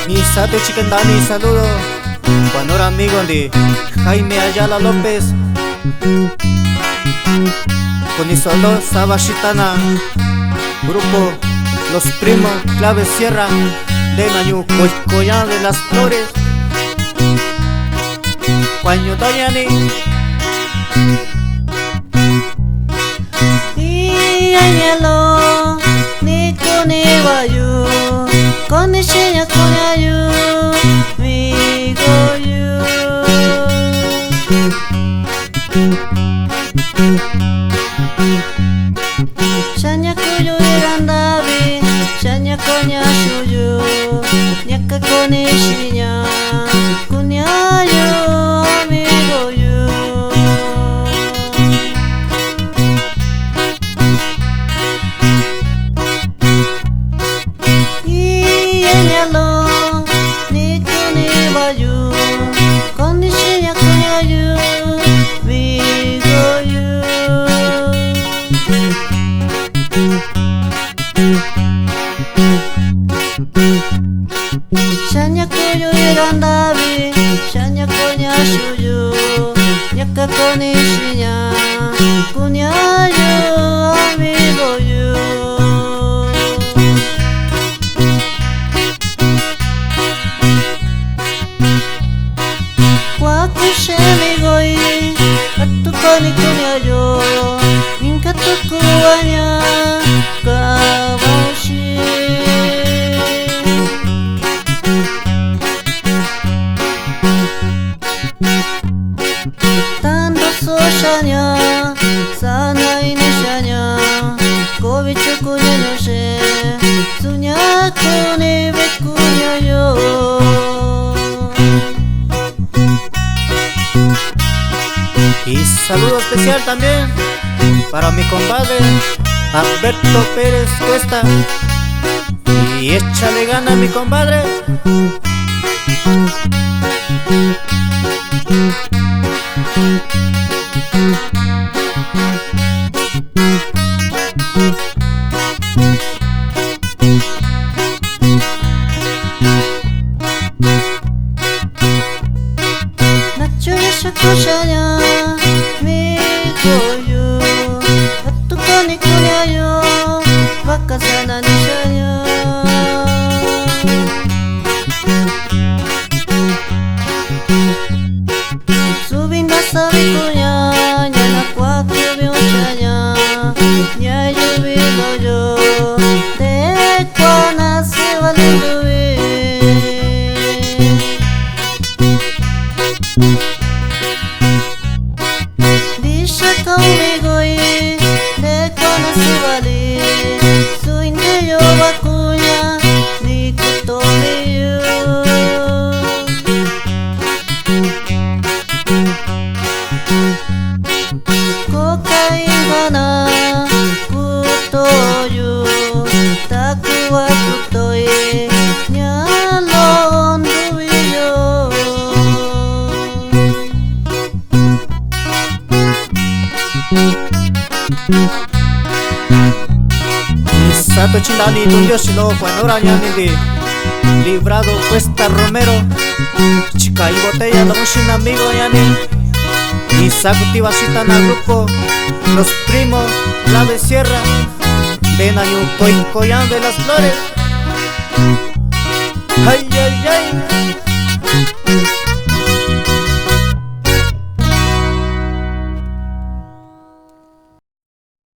Mi sato Chiquendani, saludo. Cuando era amigo de Jaime Ayala López, con Isoló Sabashitana, grupo Los Primos, Clave Sierra, de Nañu Coyán de las Flores, Cuaño Dayani. Y añalo, ni con Iwayu, con Ishinya Kunyayu, mi goyu. Shanya kuyu irandabi, shanya konya shuyu, nyaka con Ishinya Kunyayu, mi goyu. Ni con Iwayu, con Ishinya Kunyayu, mi goyu. Shanya kuyu irandabi, shanya konya shuyu, nyaka con Ishinya Kunyayu, mi goyu. Wakushemigoi, atukoni kunyayo, inkatukuwanya, kawashi. Tando soshanya, sanai nishanya, kovichu kunyanyoshe, sunyakuni bekunyayo. Y saludo especial también para mi compadre Alberto Pérez Cuesta. Y échale gana, mi compadre. Kushanya, mi goyu, atukoni kunyayo, bakasana nishanya. Subinda sabi kunya, nyana kwa kubyo chanya, nyayu bigoyo, te kwa nasi walinduwi. Conmigo y de conocibali, su interior vacuña, ni kutomiyu. Kokaibana, kutoyu, takuwa kutoi, nyalon duyo. Sato Chindani, tu Dios y lo cuando rañani de Librado Cuesta Romero, chica y botella, no un amigo yani. Y Sakuti Basitana grupo, Los Primos, Clave Sierra, de Nañu Coyán de las Flores. Ay, ay, ay.